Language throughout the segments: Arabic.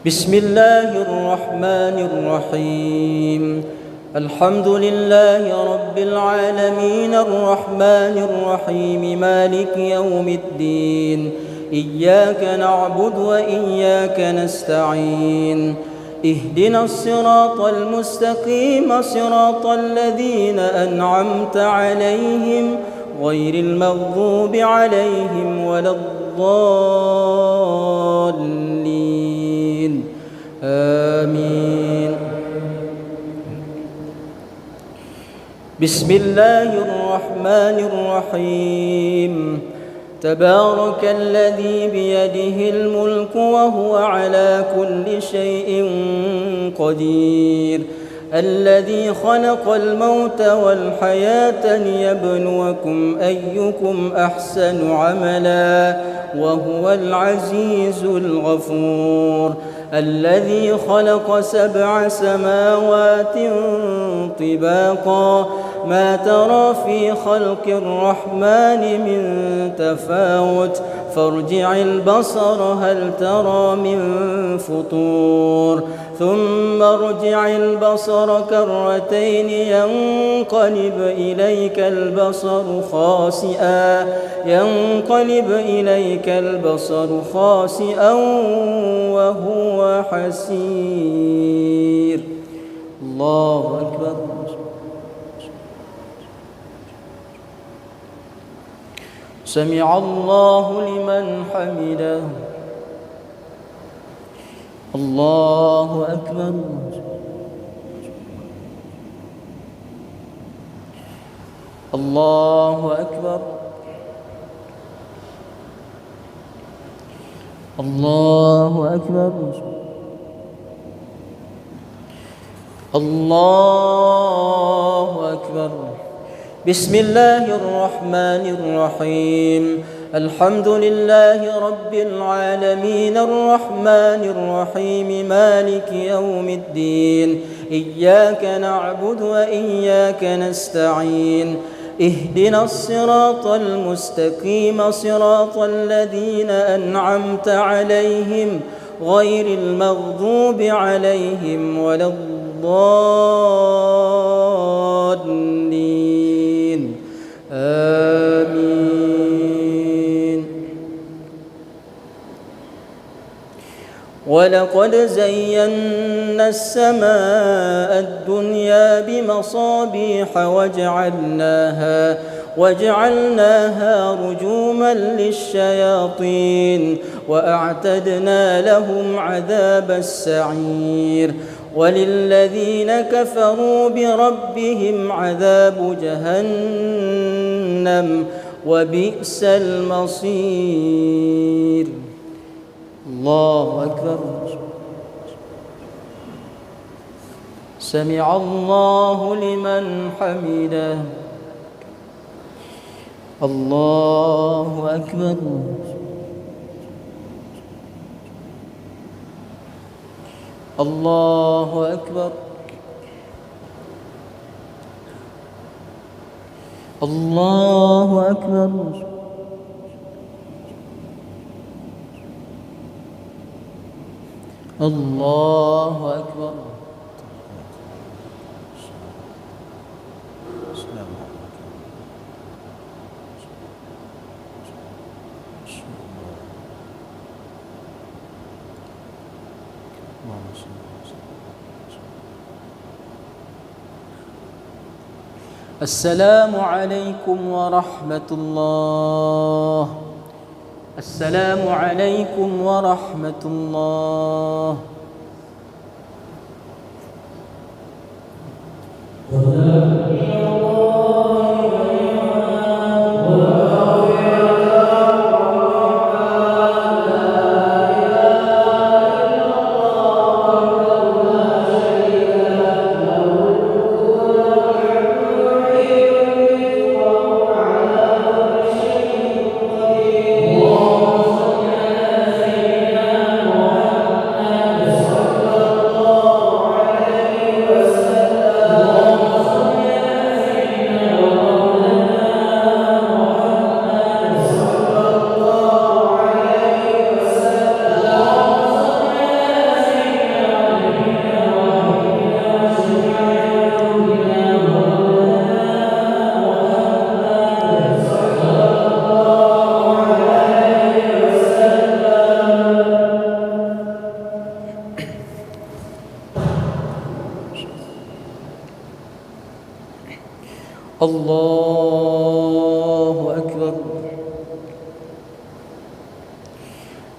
بسم الله الرحمن الرحيم. الحمد لله رب العالمين الرحمن الرحيم مالك يوم الدين. إياك نعبد وإياك نستعين. اهدنا الصراط المستقيم صراط الذين أنعمت عليهم غير المغضوب عليهم ولا الضالين. آمين. بسم الله الرحمن الرحيم. تبارك الذي بيده الملك وهو على كل شيء قدير. الذي خلق الموت والحياة ليبلوكم أيكم أحسن عملا وهو العزيز الغفور. الذي خلق 7 سماوات طباقا ما ترى في خلق الرحمن من تفاوت فارجع البصر هل ترى من فطور ثم ارجع البصر كرتين ينقلب إليك البصر خاسئا وهو حسير. الله أكبر. سمع الله لمن حمده. الله أكبر. الله أكبر. الله أكبر. الله أكبر. بسم الله الرحمن الرحيم. الحمد لله رب العالمين الرحمن الرحيم مالك يوم الدين. إياك نعبد وإياك نستعين. اهدنا الصراط المستقيم صراط الذين أنعمت عليهم غير المغضوب عليهم ولا الضالين. آمين. ولقد زينا السماء الدنيا بمصابيح وجعلناها رجوما للشياطين وأعتدنا لهم عذاب السعير. وللذين كفروا بربهم عذاب جهنم وبئس المصير. الله أكبر. سمع الله لمن حمده. الله أكبر. الله أكبر. الله أكبر. الله أكبر. السلام عليكم ورحمة الله. السلام عليكم ورحمة الله.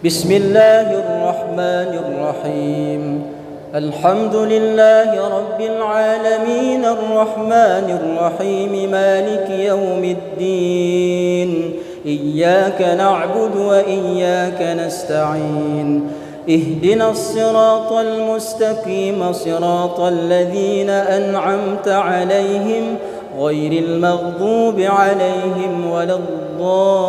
بسم الله الرحمن الرحيم الحمد لله رب العالمين الرحمن الرحيم مالك يوم الدين إياك نعبد وإياك نستعين اهدنا الصراط المستقيم صراط الذين أنعمت عليهم غير المغضوب عليهم ولا الضالين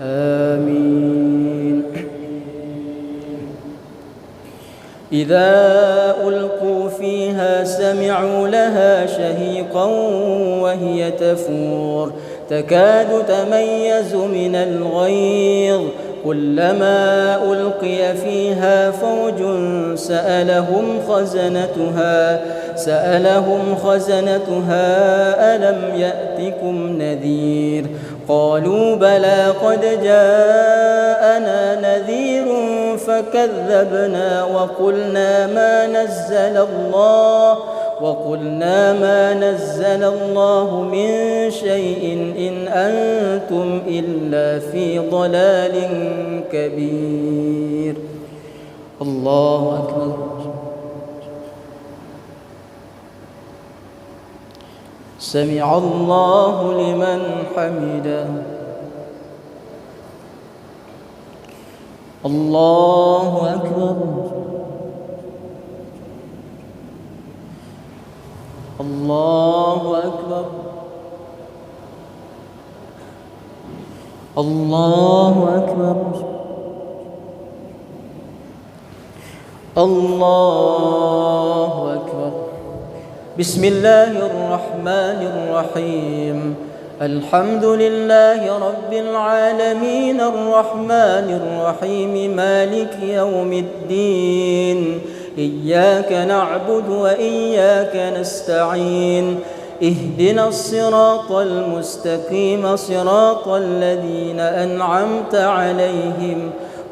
آمين. إذا ألقوا فيها سمعوا لها شهيقا وهي تفور تكاد تميز من الغيظ كلما ألقي فيها فوج سألهم خزنتها ألم يأتكم نذير قالوا بلى قد جاءنا نذير فكذبنا وقلنا ما نزل الله من شيء إن أنتم إلا في ضلال كبير. الله أكبر. سمع الله لمن حمده. الله أكبر. الله أكبر. الله أكبر. الله أكبر. بسم الله الرحمن الرحيم الحمد لله رب العالمين الرحمن الرحيم مالك يوم الدين إياك نعبد وإياك نستعين اهدنا الصراط المستقيم صراط الذين أنعمت عليهم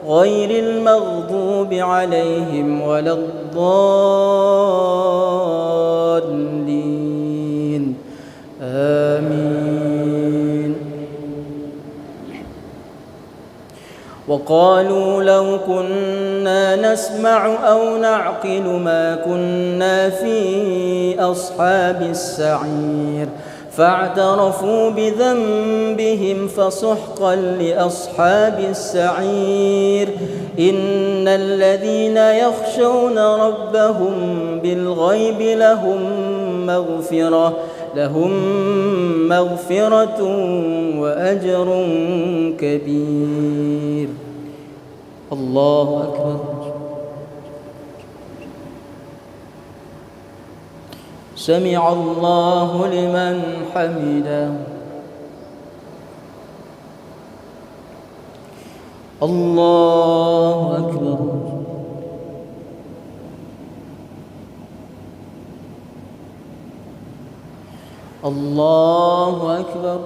غير المغضوب عليهم ولا الضالين آمين. وقالوا لو كنا نسمع أو نعقل ما كنا في أصحاب السعير فاعترفوا بذنبهم فسحقا لأصحاب السعير. إن الذين يخشون ربهم بالغيب لهم مغفرة وأجر كبير. الله أكبر. سمع الله لمن حمده. الله أكبر. الله أكبر.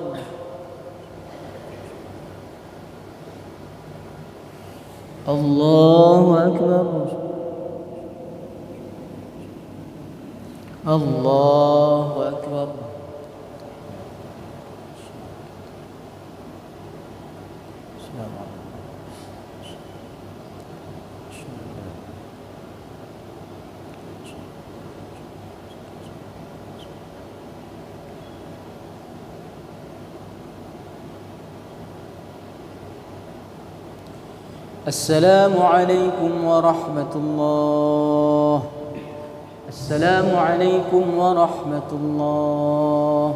الله أكبر. الله أكبر. السلام عليكم ورحمة الله. السلام عليكم ورحمة الله.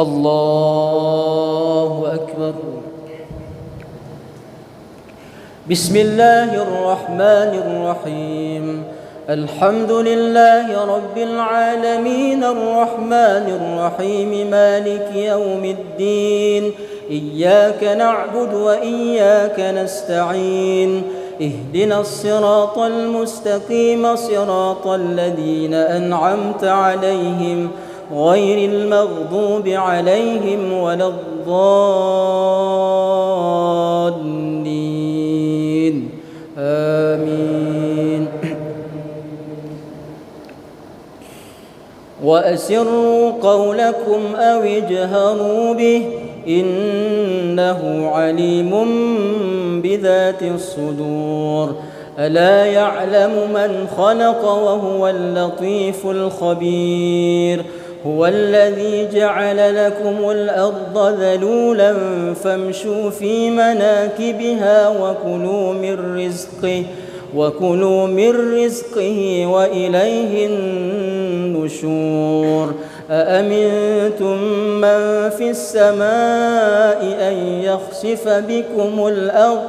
الله أكبر. بسم الله الرحمن الرحيم. الحمد لله رب العالمين الرحمن الرحيم مالك يوم الدين. إياك نعبد وإياك نستعين. اهدنا الصراط المستقيم صراط الذين أنعمت عليهم غير المغضوب عليهم ولا الضالين. آمين. وأسروا قولكم أو اجهروا به إنه عليم بذات الصدور. ألا يعلم من خلق وهو اللطيف الخبير. هو الذي جعل لكم الأرض ذلولا فامشوا في مناكبها وكلوا من رزقه وإليه النشور. أأمنتم من في السماء أن يخسف بكم الأرض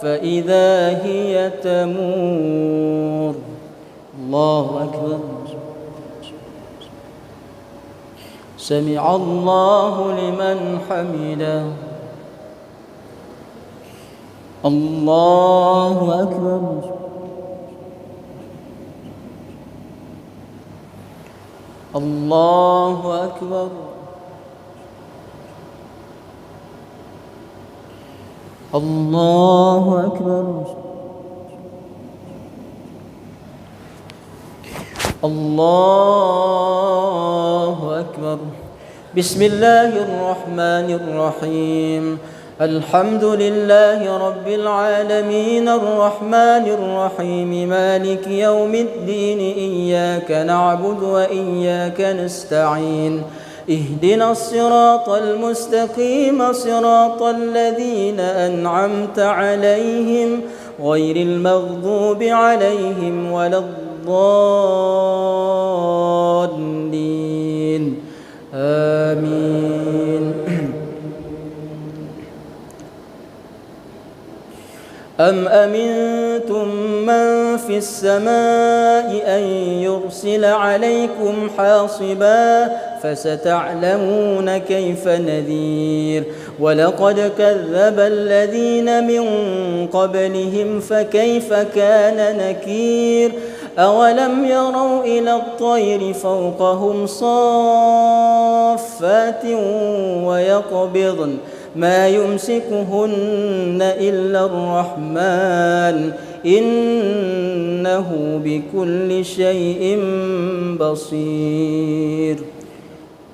فإذا هي تمور. الله أكبر. سمع الله لمن حمده. الله أكبر. الله أكبر. الله أكبر. الله أكبر. بسم الله الرحمن الرحيم. الحمد لله رب العالمين الرحمن الرحيم مالك يوم الدين. إياك نعبد وإياك نستعين. اهدنا الصراط المستقيم صراط الذين أنعمت عليهم غير المغضوب عليهم ولا الضالين. آمين. أم أمنتم من في السماء أن يرسل عليكم حاصبا فستعلمون كيف نذير. ولقد كذب الذين من قبلهم فكيف كان نكير. أولم يروا إلى الطير فوقهم صافات ويقبضن ما يمسكهن إلا الرحمن إنه بكل شيء بصير.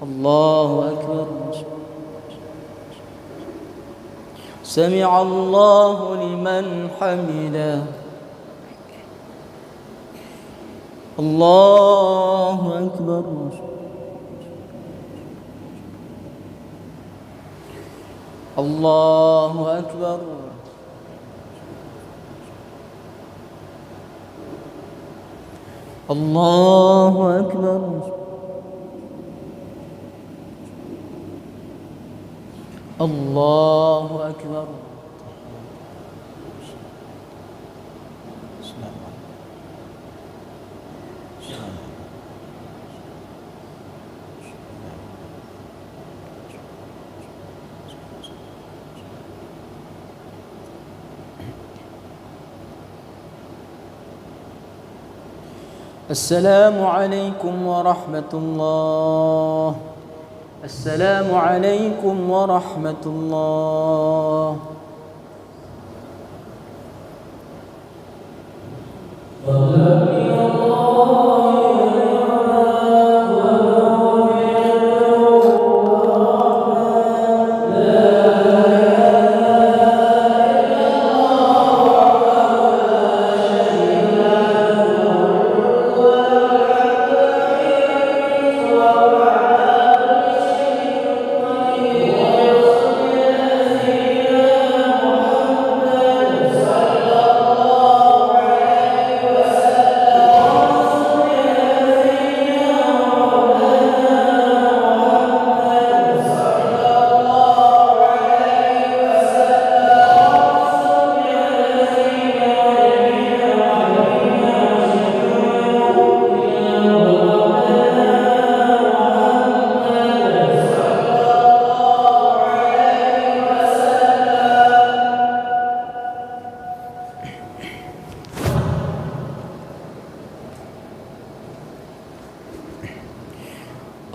الله أكبر. سمع الله لمن حمده. الله أكبر. الله أكبر. الله أكبر. الله أكبر. السلام عليكم ورحمة الله. السلام عليكم ورحمة الله.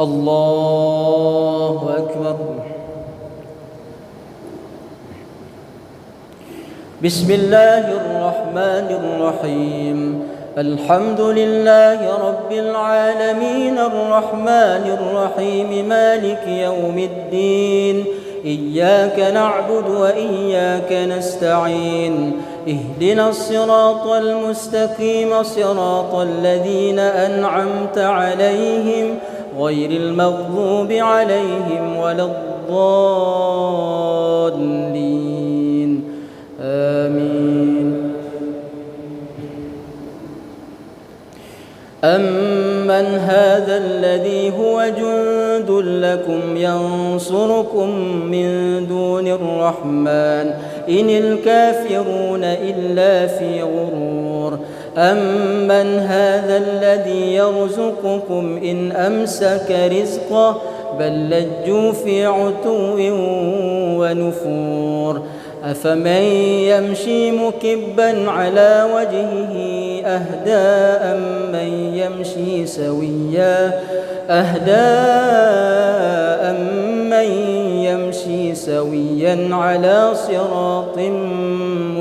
الله أكبر. بسم الله الرحمن الرحيم. الحمد لله رب العالمين الرحمن الرحيم مالك يوم الدين. إياك نعبد وإياك نستعين. اهدنا الصراط المستقيم صراط الذين أنعمت عليهم غير المغضوب عليهم ولا الضالين. آمين. أمن هذا الذي هو جند لكم ينصركم من دون الرحمن إن الكافرون إلا في غرور. أمن هذا الذي يرزقكم إن أمسك رزقه بل لجوا في عتو ونفور. أفمن يمشي مكبا على وجهه أهدى أمن يمشي سويا على صراط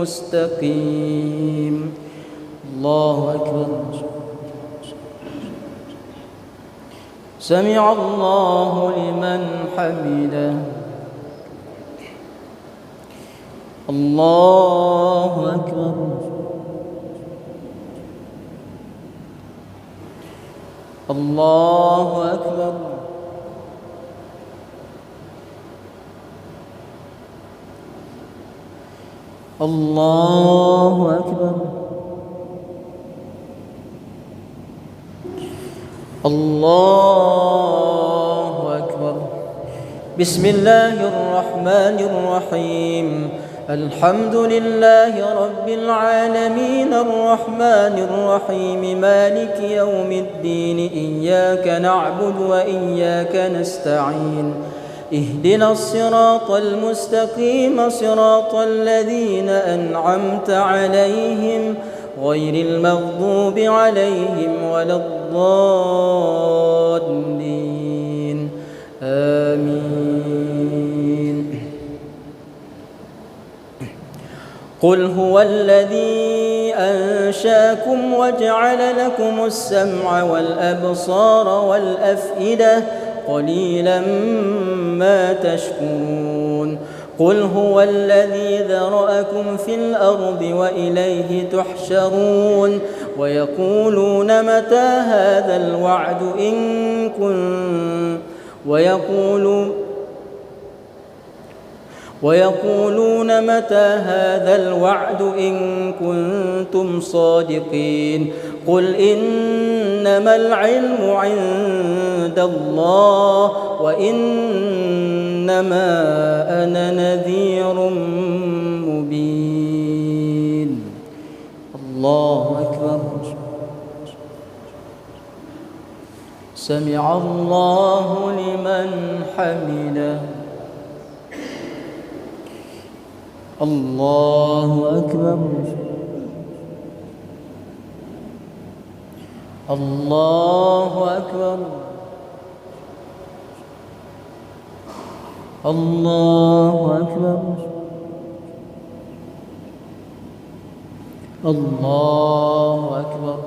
مستقيم. الله أكبر. سمع الله لمن حمده. الله أكبر. الله أكبر. الله أكبر. الله أكبر. بسم الله الرحمن الرحيم. الحمد لله رب العالمين الرحمن الرحيم مالك يوم الدين. إياك نعبد وإياك نستعين. اهدنا الصراط المستقيم صراط الذين أنعمت عليهم غير المغضوب عليهم ولا الضالين. آمين. قل هو الذي أنشاكم وجعل لكم السمع والأبصار والأفئدة قليلا ما تشكرون. قل هو الذي ذرأكم في الأرض وإليه تحشرون. ويقولون متى هذا الوعد إن كنتم صادقين. قل إنما العلم عند الله وإنما أنا نذير مبين. الله أكبر. سمع الله لمن حمده. الله أكبر. الله أكبر. الله أكبر. الله أكبر.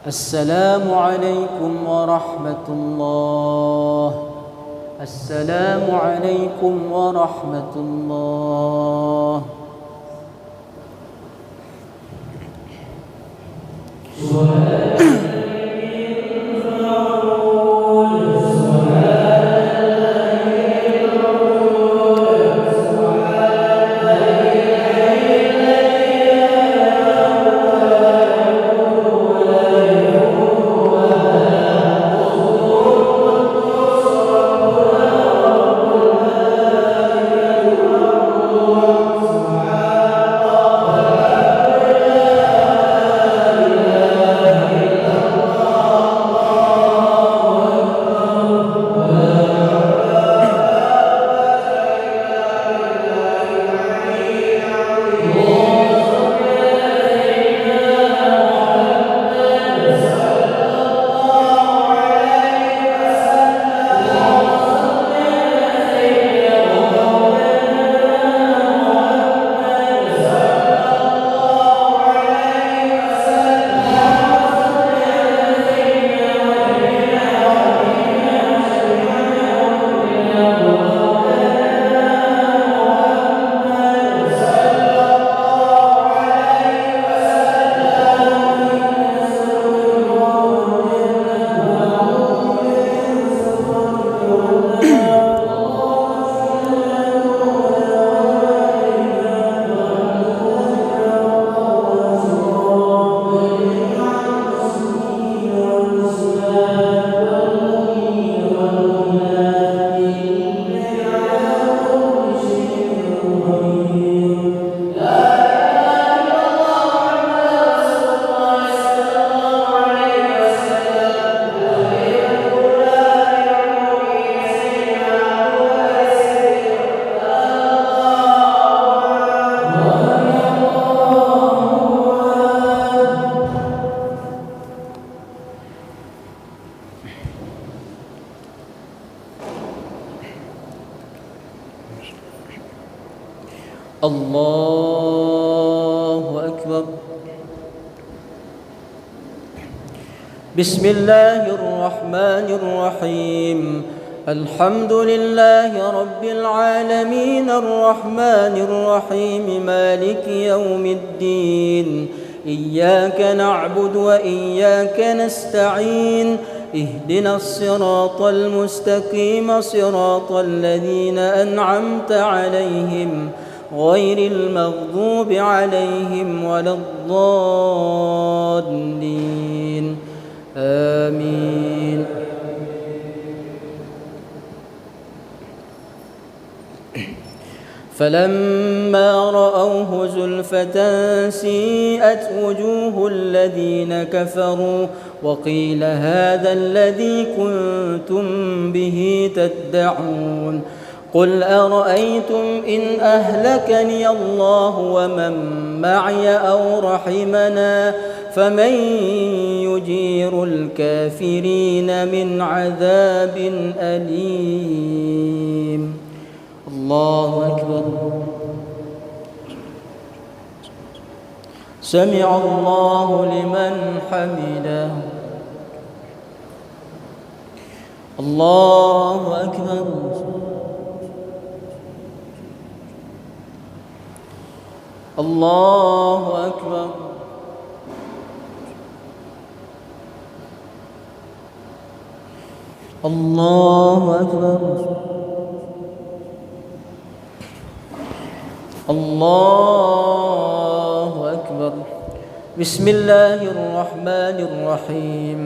السلام عليكم ورحمة الله. السلام عليكم ورحمة الله. الله أكبر. بسم الله الرحمن الرحيم. الحمد لله رب العالمين الرحمن الرحيم مالك يوم الدين. إياك نعبد وإياك نستعين. اهدنا الصراط المستقيم صراط الذين أنعمت عليهم غير المغضوب عليهم ولا الضالين. آمين. فلما رأوه زلفة سيئت وجوه الذين كفروا وقيل هذا الذي كنتم به تدعون. قل أرأيتم إن أهلكني الله ومن معي أو رحمنا فمن يجير الكافرين من عذاب أليم. الله أكبر. سمع الله لمن حمده. الله أكبر. الله أكبر. الله أكبر. الله أكبر. بسم الله الرحمن الرحيم.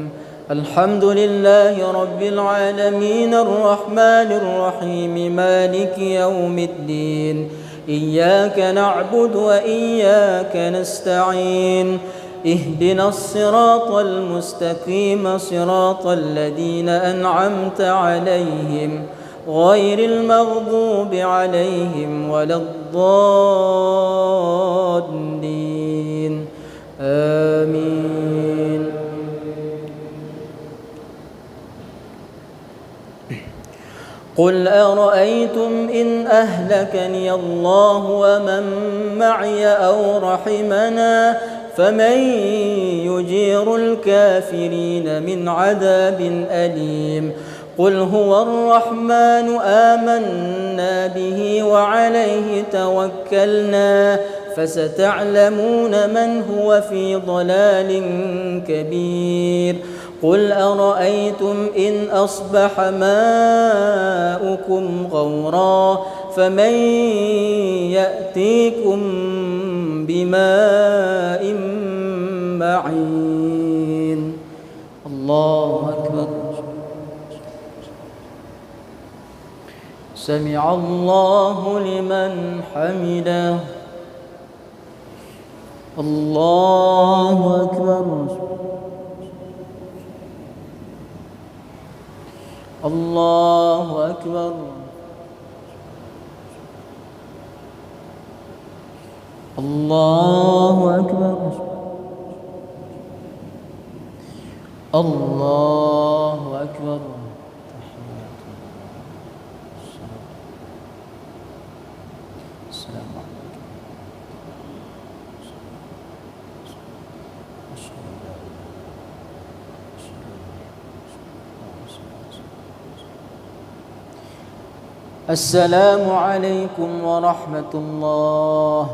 الحمد لله رب العالمين الرحمن الرحيم مالك يوم الدين. إياك نعبد وإياك نستعين. اهدنا الصراط المستقيم صراط الذين أنعمت عليهم غير المغضوب عليهم ولا الضالين. آمين. قل أرأيتم إن أهلكني الله ومن معي أو رحمنا فمن يجير الكافرين من عذاب أليم. قل هو الرحمن آمنا به وعليه توكلنا فستعلمون من هو في ضلال كبير. قل أرأيتم إن أصبح ماؤكم غورا فمن يأتيكم بماء معين. الله أكبر. سمع الله لمن حمده. الله أكبر. الله أكبر. الله أكبر. الله أكبر. السلام عليكم. السلام عليكم ورحمة الله.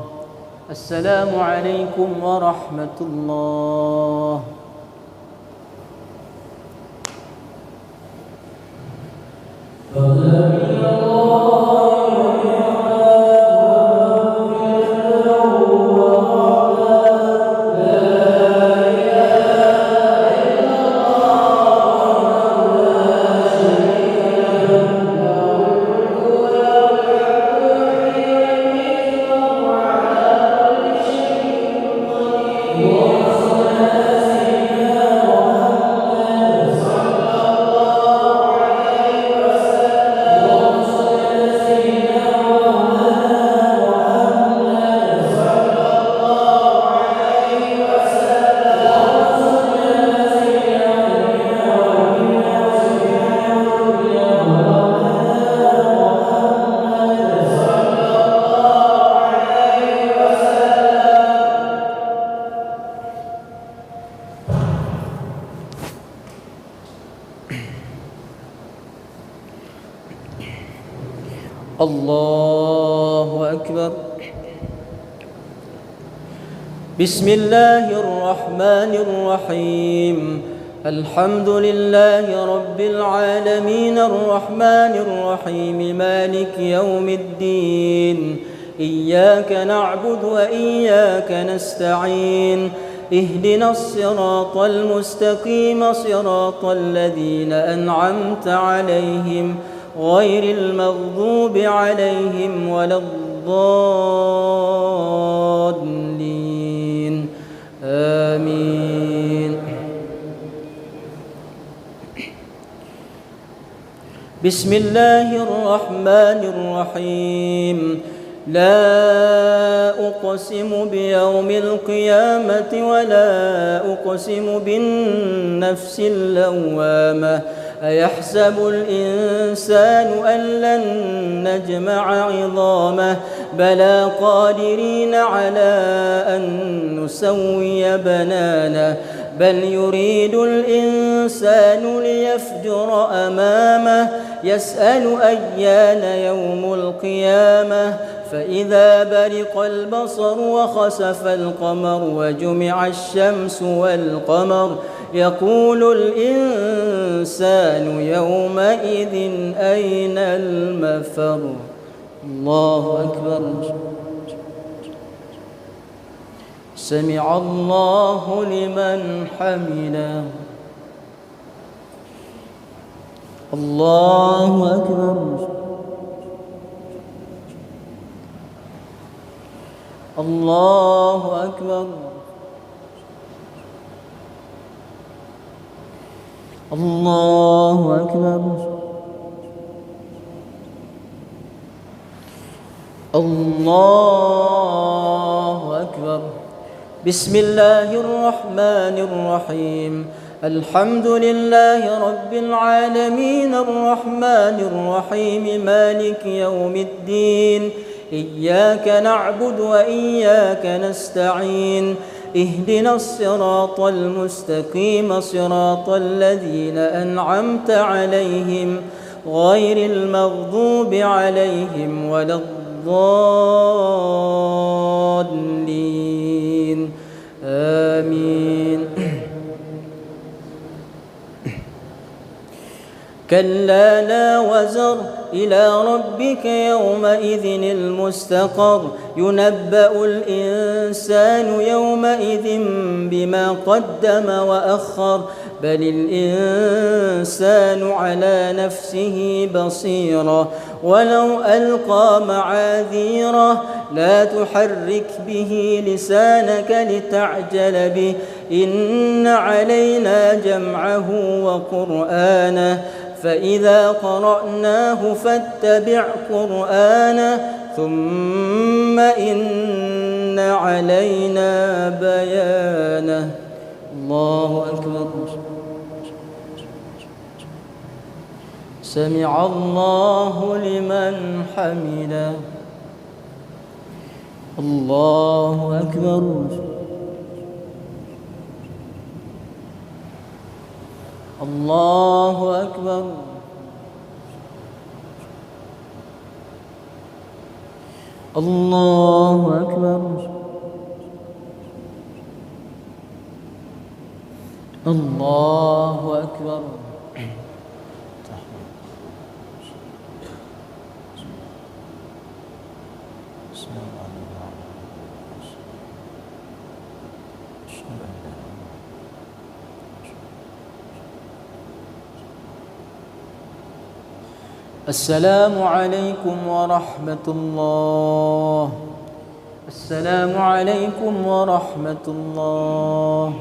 السلام عليكم ورحمة الله. الله أكبر. بسم الله الرحمن الرحيم. الحمد لله رب العالمين الرحمن الرحيم مالك يوم الدين. إياك نعبد وإياك نستعين. اهدنا الصراط المستقيم صراط الذين أنعمت عليهم غير المغضوب عليهم ولا الضالين. آمين. بسم الله الرحمن الرحيم. لا أقسم بيوم القيامة ولا أقسم بالنفس اللوامة. أيحسب الإنسان أن لن نجمع عظامه بلى قادرين على أن نسوي بنانه بل يريد الإنسان ليفجر أمامه يسأل أيان يوم القيامة فإذا برق البصر وخسف القمر وجمع الشمس والقمر يقول الإنسان يومئذ أين المفر. الله أكبر. سمع الله لمن حمده. الله أكبر. الله أكبر. الله أكبر. الله أكبر. بسم الله الرحمن الرحيم. الحمد لله رب العالمين الرحمن الرحيم مالك يوم الدين. إياك نعبد وإياك نستعين. اهدنا الصراط المستقيم صراط الذين أنعمت عليهم غير المغضوب عليهم ولا الضالين. آمين. كلا لا وزر إلى ربك يومئذ المستقر. ينبأ الإنسان يومئذ بما قدم وأخر بل الإنسان على نفسه بصيرة ولو ألقى معاذيره لا تحرك به لسانك لتعجل به إن علينا جمعه وقرآنه فإذا قرأناه فاتبع قرآنه ثم إن علينا بيانه. الله أكبر. سمع الله لمن حمده. الله أكبر. الله أكبر. الله أكبر. الله أكبر. السلام عليكم ورحمة الله. السلام عليكم ورحمة الله.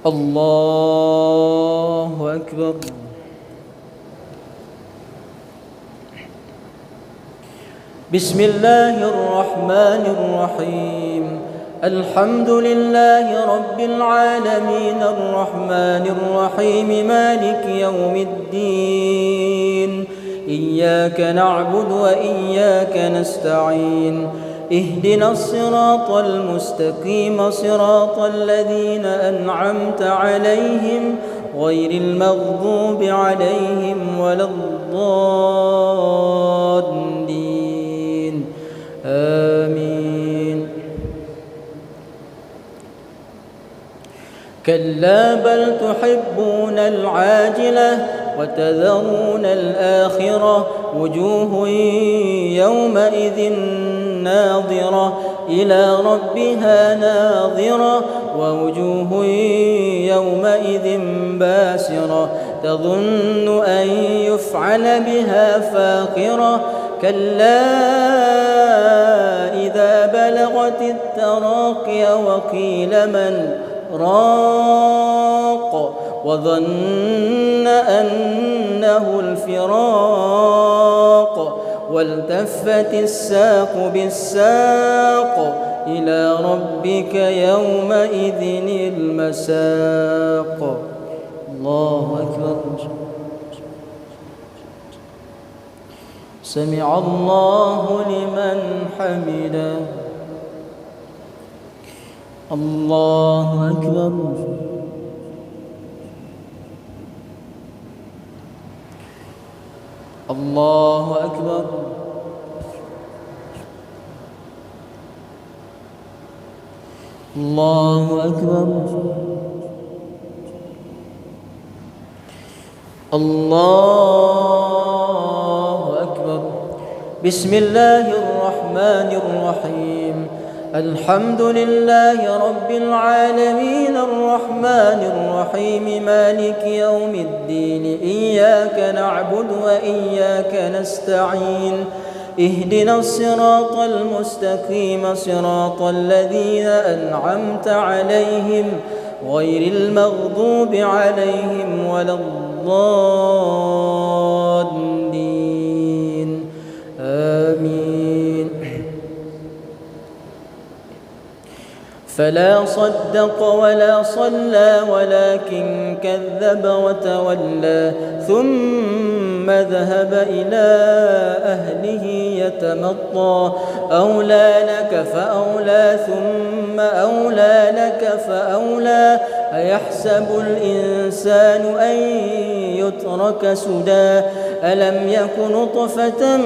الله أكبر. بسم الله الرحمن الرحيم. الحمد لله رب العالمين الرحمن الرحيم مالك يوم الدين. إياك نعبد وإياك نستعين. اهدنا الصراط المستقيم صراط الذين أنعمت عليهم غير المغضوب عليهم ولا الضالين. آمين. كلا بل تحبون العاجلة وتذرون الآخرة وجوه يومئذ ناظرة إلى ربها ناظرة ووجوه يومئذ باسرة تظن أن يفعل بها فاقرة كلا إذا بلغت التراقي وقيل من راق وظن أنه الفراق والتفت الساق بالساق إلى ربك يومئذ المساق. الله أكبر. سمع الله لمن حمده. الله أكبر. الله أكبر. الله أكبر. الله أكبر. بسم الله الرحمن الرحيم. الحمد لله رب العالمين الرحمن الرحيم مالك يوم الدين. إياك نعبد وإياك نستعين. اهدنا الصراط المستقيم صراط الذين أنعمت عليهم غير المغضوب عليهم ولا الضالين. آمين. فلا صدق ولا صلى ولكن كذب وتولى ثم ذهب إلى أهله يتمطى. أولى لك فأولى ثم أولى لك فأولى. أيحسب الإنسان أن يترك سدى. ألم يك نطفة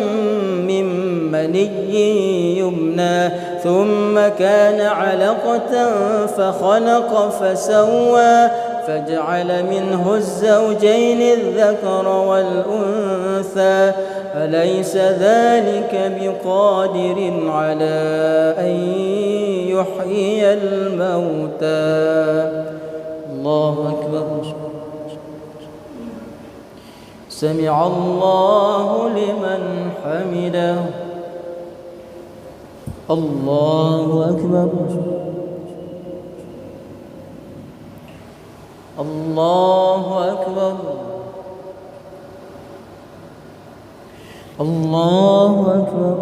من مني يمنى ثم كان علقة فخلق فسوى فجعل منه الزوجين الذكر والأنثى. أليس ذلك بقادر على أن يحيي الموتى. الله أكبر. سمع الله لمن حمده. الله أكبر. الله أكبر. الله أكبر.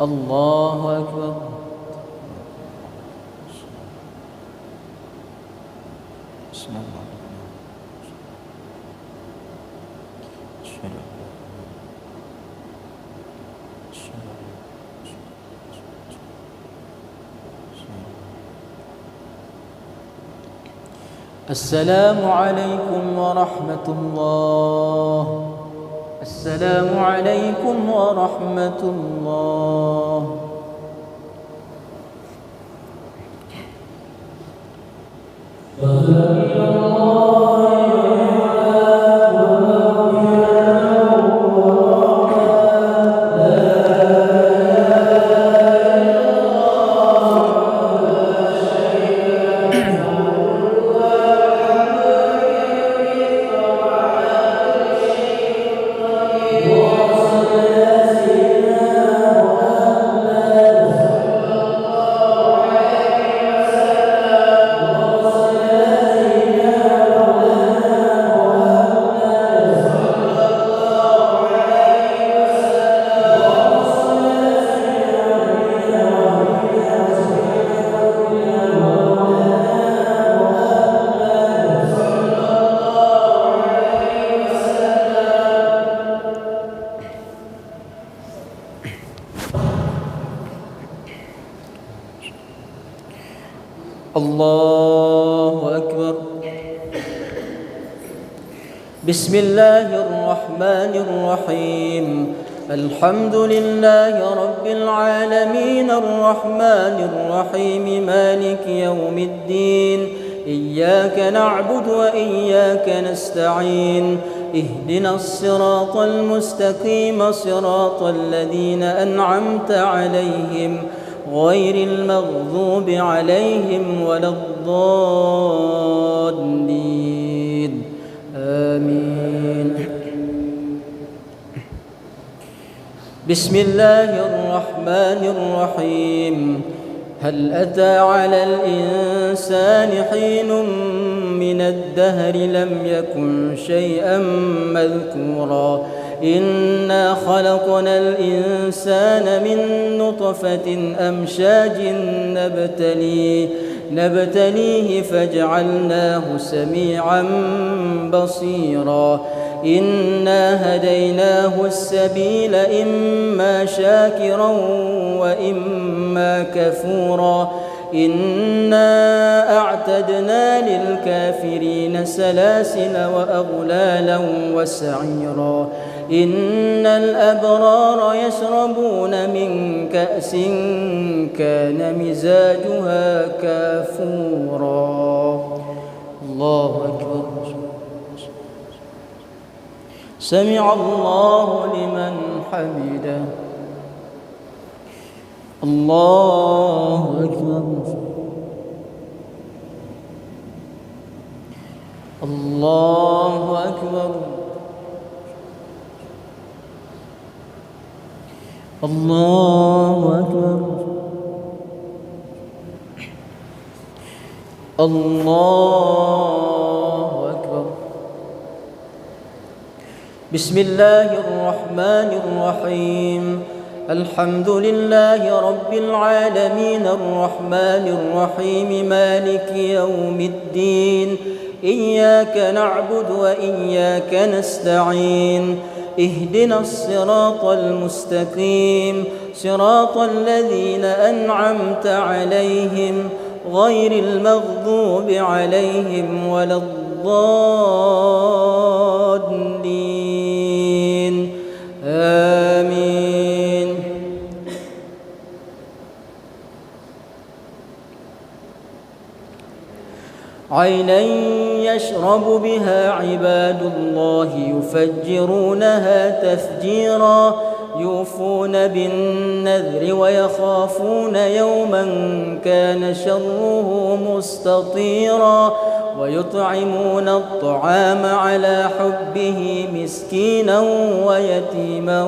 الله أكبر. بسم الله. السلام عليكم ورحمة الله. السلام عليكم ورحمة الله. الله أكبر. بسم الله الرحمن الرحيم. الحمد لله رب العالمين الرحمن الرحيم مالك يوم الدين. إياك نعبد وإياك نستعين. اهدنا الصراط المستقيم صراط الذين أنعمت عليهم غير المغضوب عليهم ولا الضالين. آمين. بسم الله الرحمن الرحيم. هل أتى على الإنسان حين من الدهر لم يكن شيئا مذكورا إنا خلقنا الإنسان من نطفة أمشاج نبتليه فجعلناه سميعا بصيرا إنا هديناه السبيل إما شاكرا وإما كفورا إنا أعتدنا للكافرين سلاسل وأغلالا وسعيرا إن الأبرار يشربون من كأس كان مزاجها كافورا. الله أكبر. سمع الله لمن حمده. الله أكبر. الله أكبر. الله أكبر. الله أكبر. بسم الله الرحمن الرحيم. الحمد لله رب العالمين الرحمن الرحيم مالك يوم الدين. إياك نعبد وإياك نستعين. اهدنا الصراط المستقيم صراط الذين أنعمت عليهم غير المغضوب عليهم ولا الضالين. آمين. عينا يشرب بها عباد الله يفجرونها تفجيرا يوفون بالنذر ويخافون يوما كان شره مستطيرا ويطعمون الطعام على حبه مسكينا ويتيما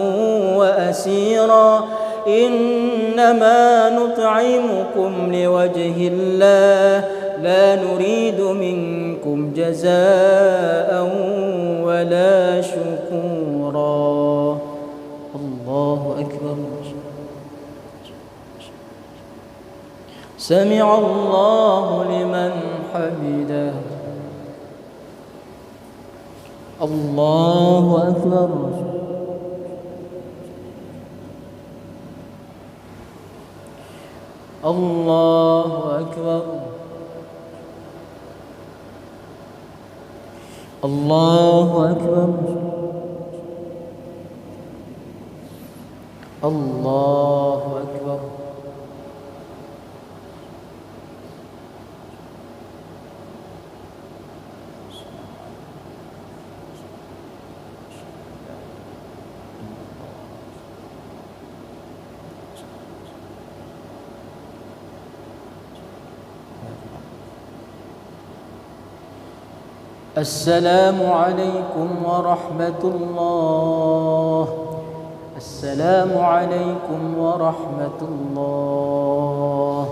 وأسيرا إنما نطعمكم لوجه الله لا نريد منكم جزاء ولا شكورا. الله أكبر. سمع الله لمن حمده. الله أكبر. الله أكبر. الله أكبر. الله أكبر. السلام عليكم ورحمة الله. السلام عليكم ورحمة الله.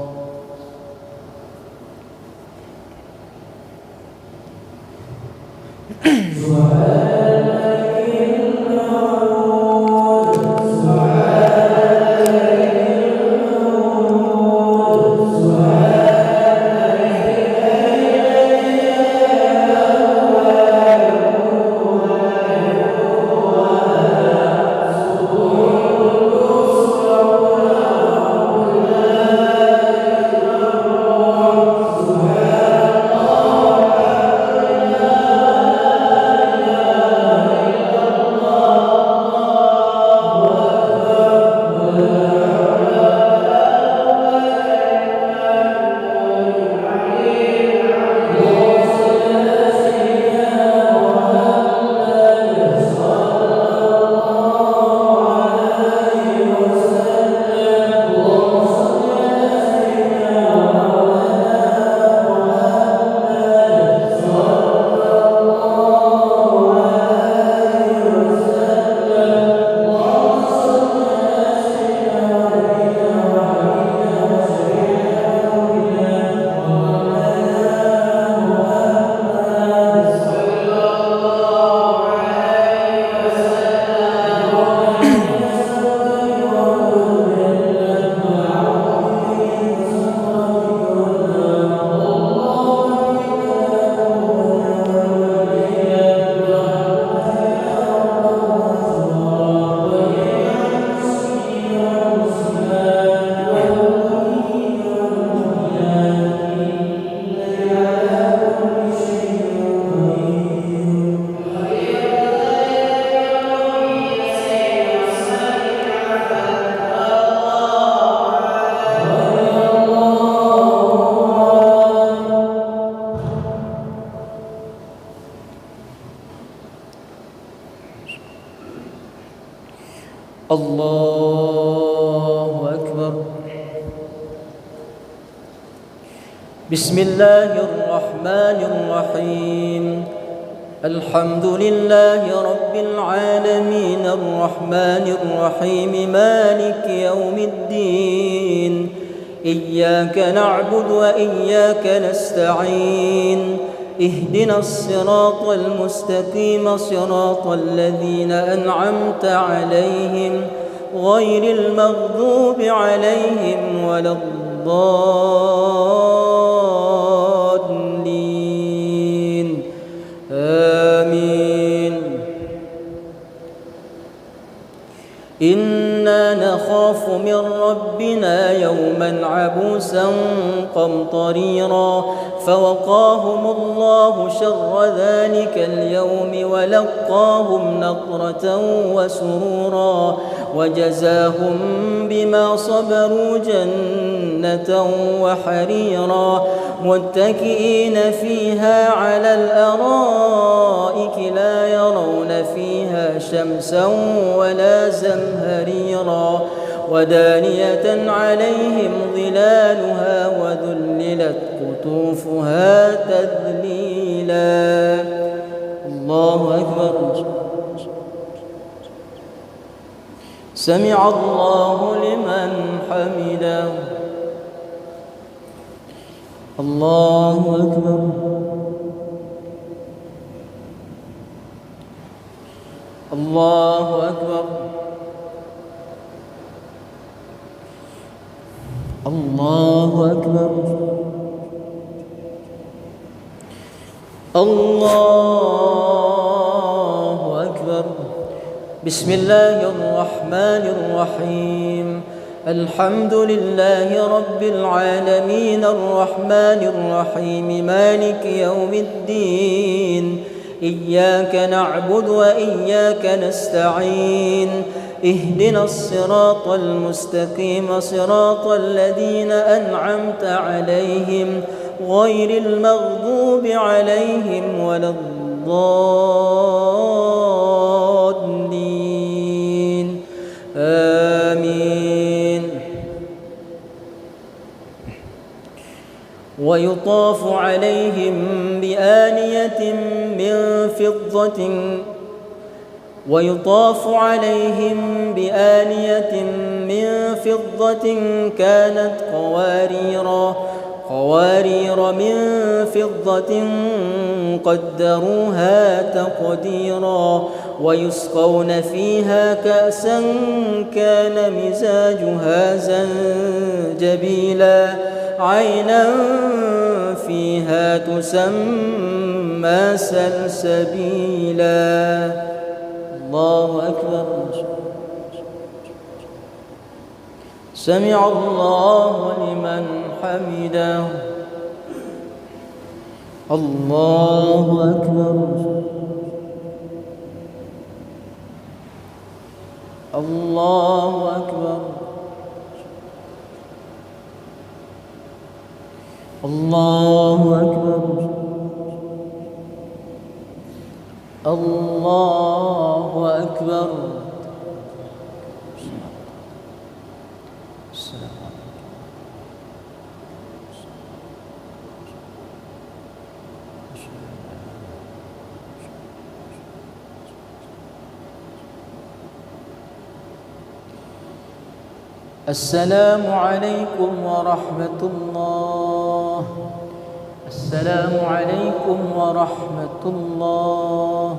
الله أكبر. بسم الله الرحمن الرحيم. الحمد لله رب العالمين الرحمن الرحيم مالك يوم الدين. إياك نعبد وإياك نستعين. اهدنا الصراط المستقيم صراط الذين أنعمت عليهم غير المغضوب عليهم ولا الضالين. آمين. إنا نخاف من ربنا يوما عبوسا قمطريرا فوقاهم الله شر ذلك اليوم ولقاهم نضرة وسرورا وجزاهم بما صبروا جنة وحريرا متكئين فيها على الأرائك لا يرون فيها شمسا ولا زمهريرا ودانية عليهم ظلالها وذللت قطوفها تذليلا. الله أكبر. سمع الله لمن حمده. الله أكبر. الله أكبر. الله أكبر. الله أكبر. بسم الله الرحمن الرحيم. الحمد لله رب العالمين الرحمن الرحيم مالك يوم الدين. إياك نعبد وإياك نستعين. اهدنا الصراط المستقيم صراط الذين أنعمت عليهم غير المغضوب عليهم ولا الضالين. آمين. ويطاف عليهم بآنية من فضة كانت قوارير من فضة قدروها تقديرا ويسقون فيها كأسا كان مزاجها زنجبيلا عينا فيها تسمى سلسبيلا. الله أكبر. سمع الله لمن حمده. الله أكبر. الله أكبر. الله أكبر. الله أكبر. السلام عليكم ورحمة الله. السلام عليكم ورحمة الله.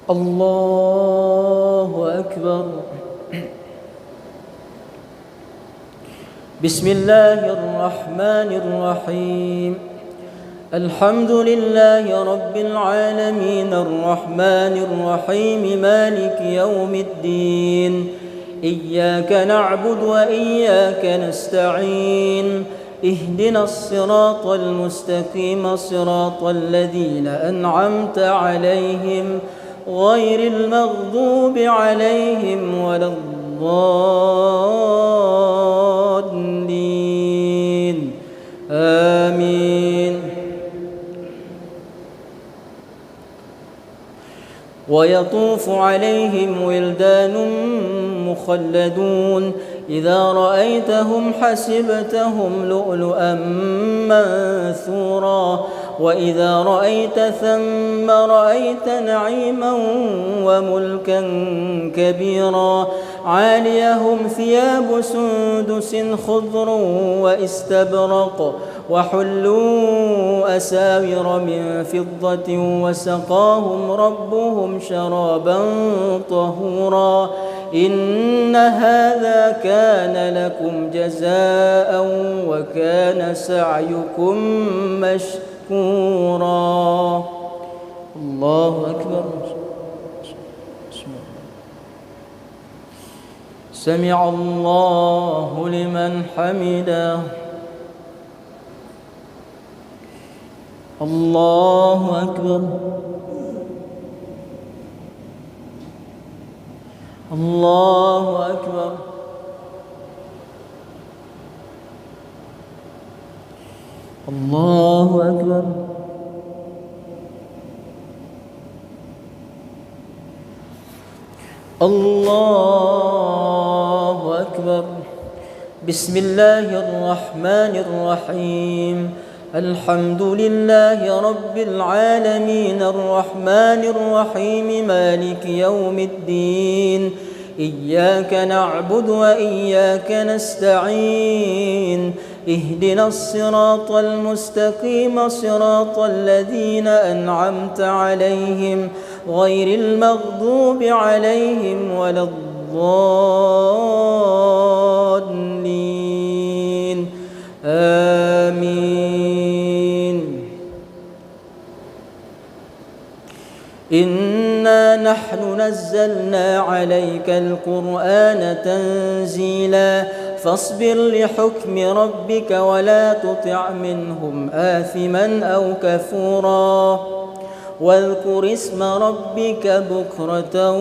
الله أكبر. بسم الله الرحمن الرحيم. الحمد لله رب العالمين الرحمن الرحيم مالك يوم الدين. إياك نعبد وإياك نستعين. اهدنا الصراط المستقيم صراط الذين أنعمت عليهم غير المغضوب عليهم ولا الضالين. آمين. ويطوف عليهم ولدان مخلدون إذا رأيتهم حسبتهم لؤلؤا منثورا وإذا رأيت ثم رأيت نعيما وملكا كبيرا عاليهم ثياب سندس خضر واستبرق وحلوا أساور من فضة وسقاهم ربهم شرابا طهورا إن هذا كان لكم جزاء وكان سعيكم مشكورا. الله أكبر. سمع الله لمن حمده. الله أكبر. الله أكبر. الله أكبر. الله أكبر. بسم الله الرحمن الرحيم. الحمد لله رب العالمين الرحمن الرحيم مالك يوم الدين. إياك نعبد وإياك نستعين. اهدنا الصراط المستقيم صراط الذين أنعمت عليهم غير المغضوب عليهم ولا الضالين. آمين. إنا نحن نزلنا عليك القرآن تنزيلا فاصبر لحكم ربك ولا تطع منهم آثما أو كفورا واذكر اسم ربك بكرة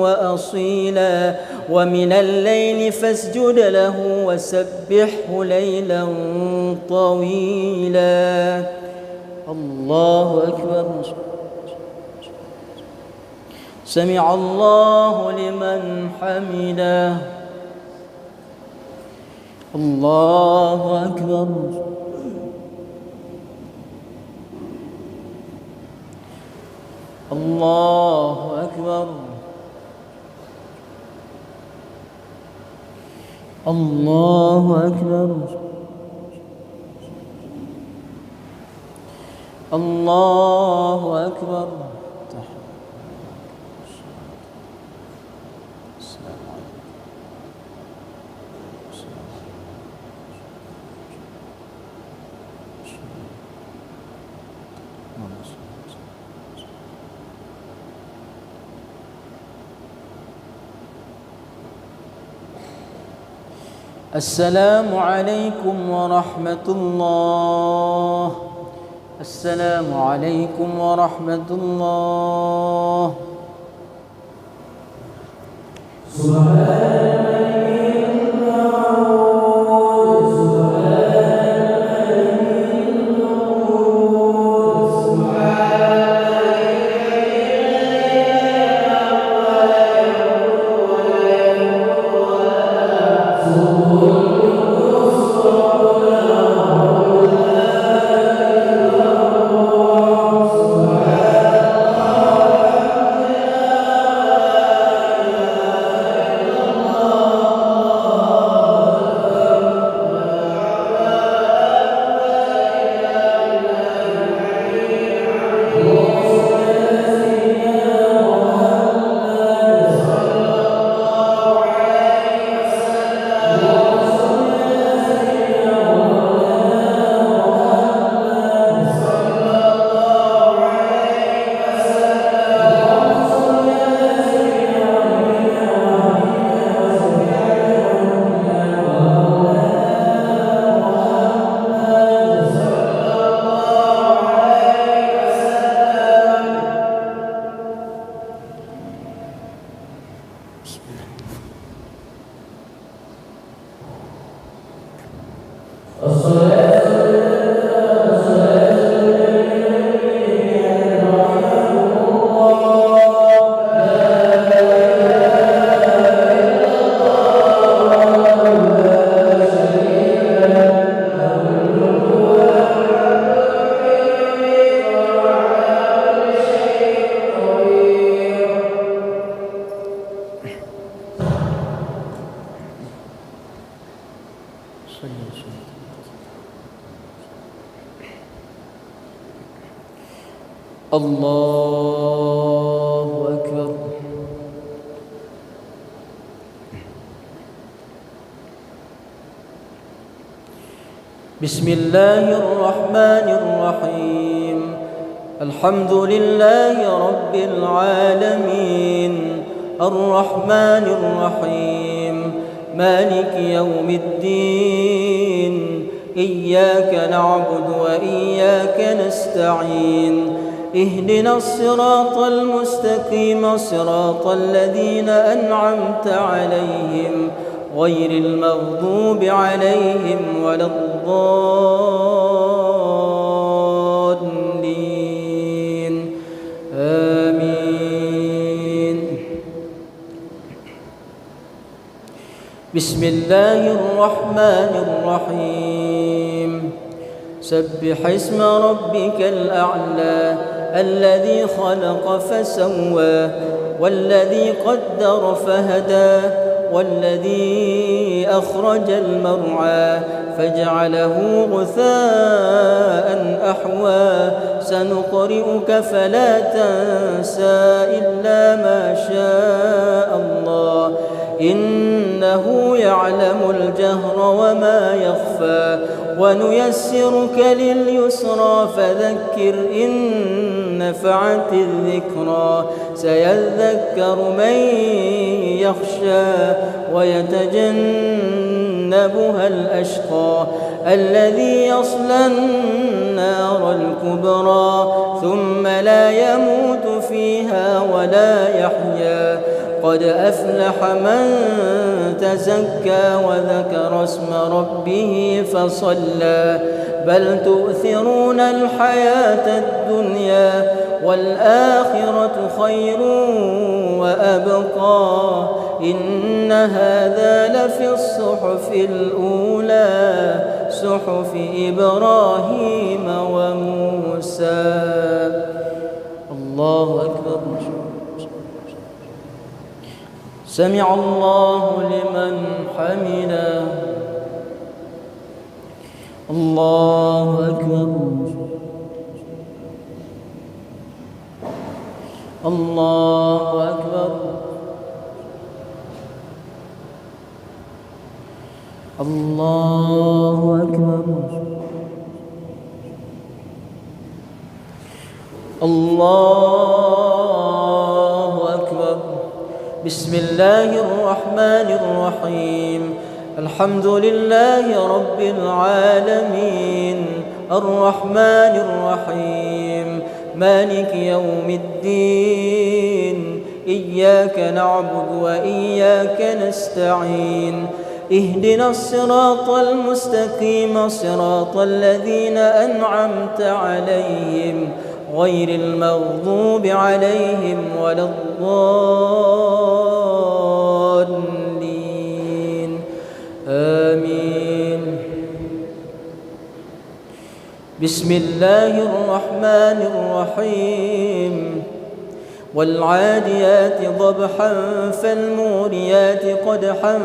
وأصيلا ومن الليل فاسجد له وسبحه ليلا طويلا. الله أكبر. سمع الله لمن حمده. الله أكبر. الله أكبر. الله أكبر. الله أكبر. السلام عليكم ورحمة الله. السلام عليكم ورحمة الله. الله الله أكبر. بسم الله الرحمن الرحيم. الحمد لله رب العالمين الرحمن الرحيم مالك يوم الدين إياك نعبد وإياك نستعين اهدنا الصراط المستقيم صراط الذين أنعمت عليهم غير المغضوب عليهم ولا الضالين آمين. بسم الله الرحمن الرحيم. سبح اسم ربك الأعلى الذي خلق فسوى والذي قدر فهدى والذي أخرج المرعى فجعله غثاء أحوى سنقرئك فلا تنسى إلا ما شاء الله إنه يعلم الجهر وما يخفى ونيسرك لليسرى فذكر إن نفعت الذكرى سيذكر من يخشى ويتجنبها الأشقى الذي يصلى النار الكبرى ثم لا يموت فيها ولا يحيا قد أفلح من تزكى وذكر اسم ربه فصلى بل تؤثرون الحياة الدنيا والآخرة خير وأبقى إن هذا لفي الصحف الأولى صحف إبراهيم وموسى. الله أكبر. سمع الله لمن حمده. الله أكبر. الله أكبر. الله أكبر. الله أكبر. بسم الله الرحمن الرحيم. الحمد لله رب العالمين الرحمن الرحيم مالك يوم الدين إياك نعبد وإياك نستعين اهدنا الصراط المستقيم صراط الذين أنعمت عليهم غير المغضوب عليهم ولا الضالين آمين. بسم الله الرحمن الرحيم. والعاديات ضبحا فالموريات قدحا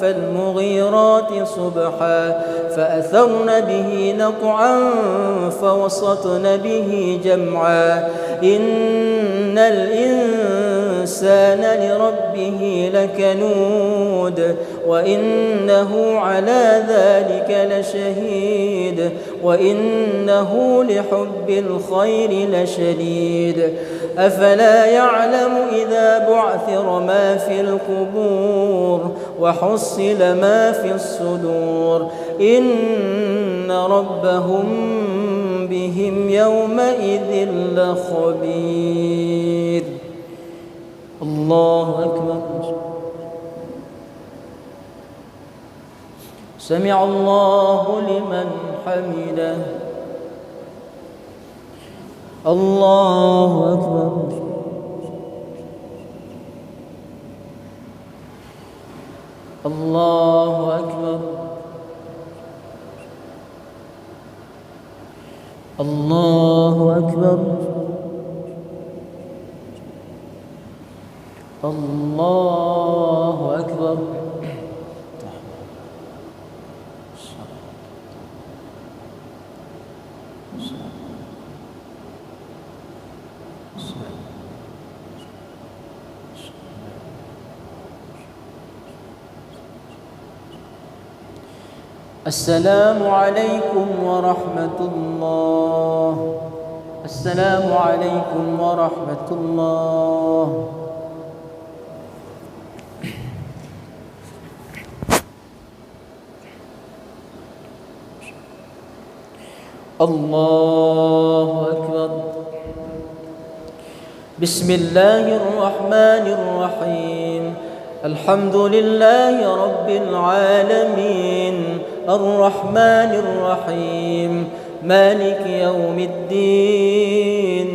فالمغيرات صبحا فأثرن به نقعا فوسطن به جمعا إن الإنسان لربه لكنود وإنه على ذلك لشهيد وإنه لحب الخير لشديد أفلا يعلم إذا بعثر ما في القبور وحصل ما في الصدور إن ربهم بهم يومئذ لخبير. الله أكبر. سمع الله لمن حمده. الله أكبر. الله أكبر. الله أكبر. الله أكبر. السلام عليكم ورحمة الله. السلام عليكم ورحمة الله. الله أكبر. بسم الله الرحمن الرحيم. الحمد لله رب العالمين الرحمن الرحيم مالك يوم الدين.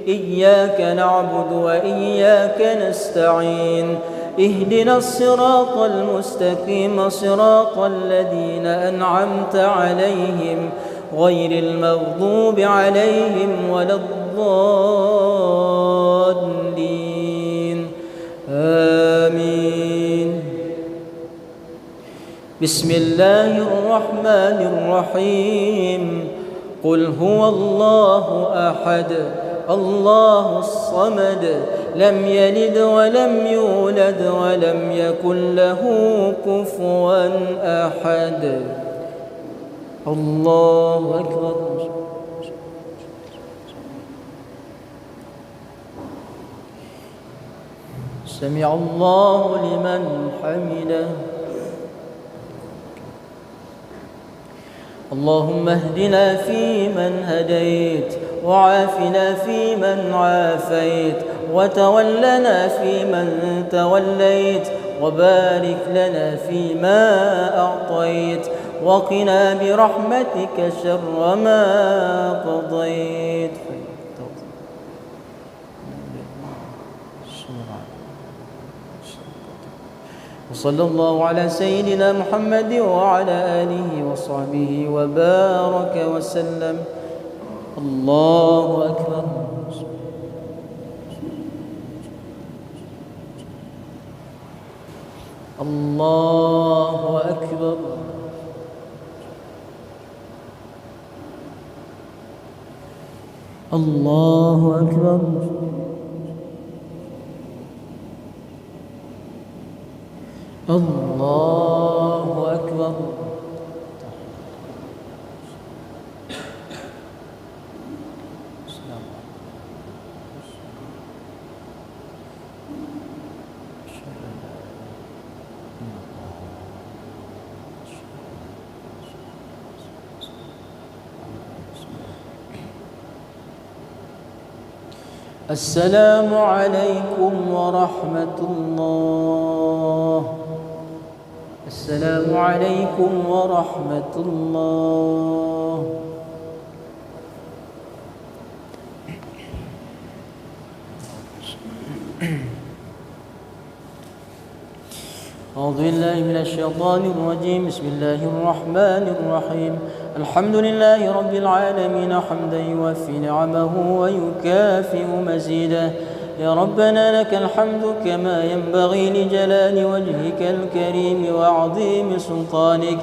إياك نعبد وإياك نستعين. اهدنا الصراط المستقيم صراط الذين أنعمت عليهم غير المغضوب عليهم ولا الضالين. آمين. بسم الله الرحمن الرحيم. قل هو الله أحد الله الصمد لم يلد ولم يولد ولم يكن له كفوا أحد. الله أكبر. سمع الله لمن حمده. اللهم اهدنا فيمن هديت وعافنا فيمن عافيت وتولنا فيمن توليت وبارك لنا فيما أعطيت وقنا برحمتك شر ما قضيت. وصلى الله على سيدنا محمد وعلى آله وصحبه وبارك وسلم. الله أكبر. الله أكبر. الله أكبر. الله أكبر. السلام عليكم ورحمة الله. السلام عليكم ورحمة الله. أعوذ بالله من الشيطان الرجيم. بسم الله الرحمن الرحيم. الحمد لله رب العالمين حمدا يوفي نعمه ويكافئ مزيده. يا ربنا لك الحمد كما ينبغي لجلال وجهك الكريم وعظيم سلطانك.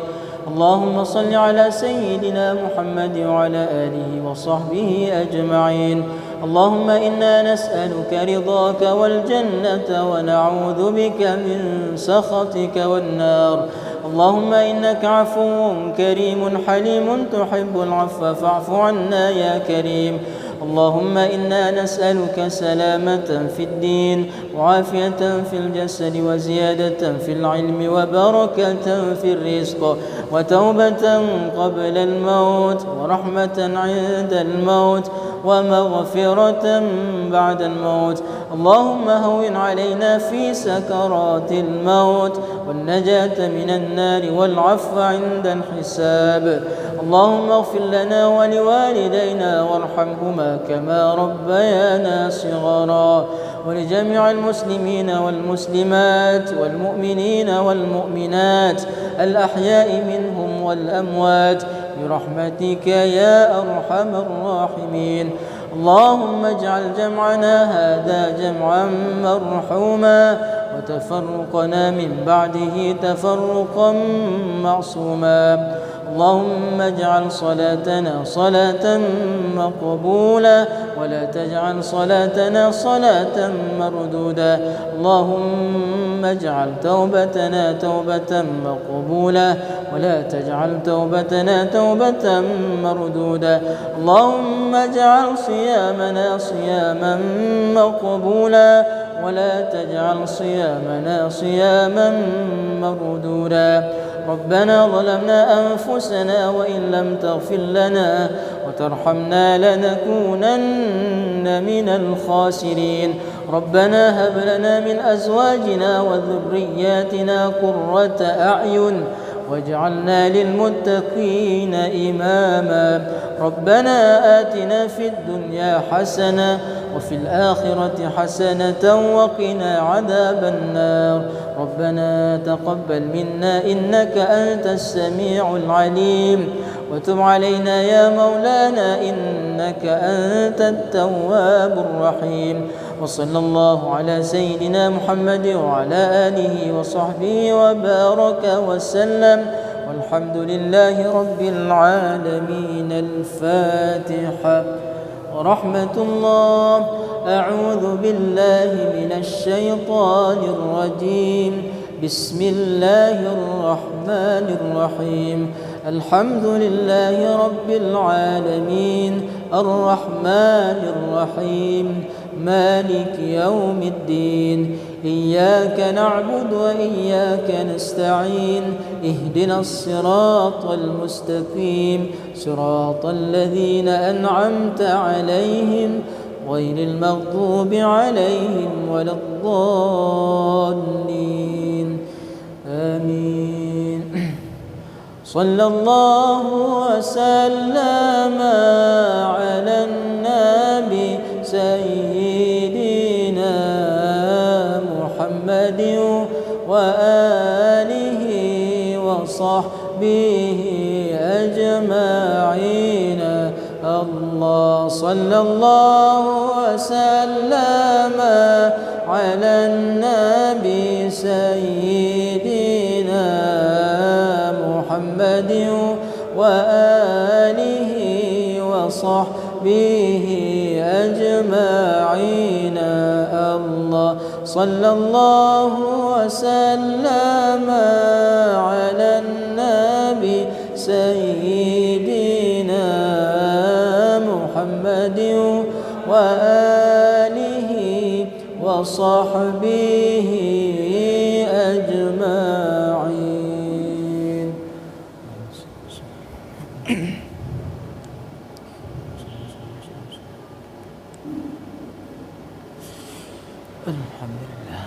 اللهم صل على سيدنا محمد وعلى آله وصحبه أجمعين. اللهم إنا نسألك رضاك والجنة ونعوذ بك من سخطك والنار. اللهم إنك عفو كريم حليم تحب العفو فاعف عنا يا كريم. اللهم إنا نسألك سلامة في الدين وعافية في الجسد وزيادة في العلم وبركة في الرزق وتوبة قبل الموت ورحمة عند الموت ومغفرة بعد الموت. اللهم هون علينا في سكرات الموت والنجاة من النار والعفو عند الحساب. اللهم اغفر لنا ولوالدينا وارحمهما كما ربيانا صغارا، ولجميع المسلمين والمسلمات والمؤمنين والمؤمنات الأحياء منهم والأموات برحمتك يا أرحم الراحمين. اللهم اجعل جمعنا هذا جمعا مرحوما وتفرقنا من بعده تفرقا معصوما. اللهم اجعل صلاتنا صلاة مقبولة ولا تجعل صلاتنا صلاة مردودة. اللهم اجعل توبتنا توبة مقبولة ولا تجعل توبتنا توبة مردودة. اللهم اجعل صيامنا صياما مقبولا ولا تجعل صيامنا صياما مردودا. ربنا ظلمنا أنفسنا وإن لم تغفر لنا وترحمنا لنكونن من الخاسرين. ربنا هب لنا من أزواجنا وذرياتنا قرة أعين واجعلنا للمتقين إماما. ربنا آتنا في الدنيا حسنة وفي الآخرة حسنة وقنا عذاب النار. ربنا تقبل منا إنك أنت السميع العليم وتب علينا يا مولانا إنك أنت التواب الرحيم. وصلى الله على سيدنا محمد وعلى آله وصحبه وبارك وسلم والحمد لله رب العالمين. الفاتحة. ورحمة الله. أعوذ بالله من الشيطان الرجيم. بسم الله الرحمن الرحيم. الحمد لله رب العالمين الرحمن الرحيم مالك يوم الدين. إياك نعبد وإياك نستعين. اهدنا الصراط المستقيم صراط الذين أنعمت عليهم غير المغضوب عليهم ولا الضالين. آمين. صلى الله وسلم على النبي سيدنا محمد وآله وصحبه أجمعين. الله صلى الله وسلم على النبي سيدنا محمد وآله وصحبه أجمعين. الله صلى الله وسلم على النبي سيدنا محمد وآله وصحبه أجمعين. الحمد لله.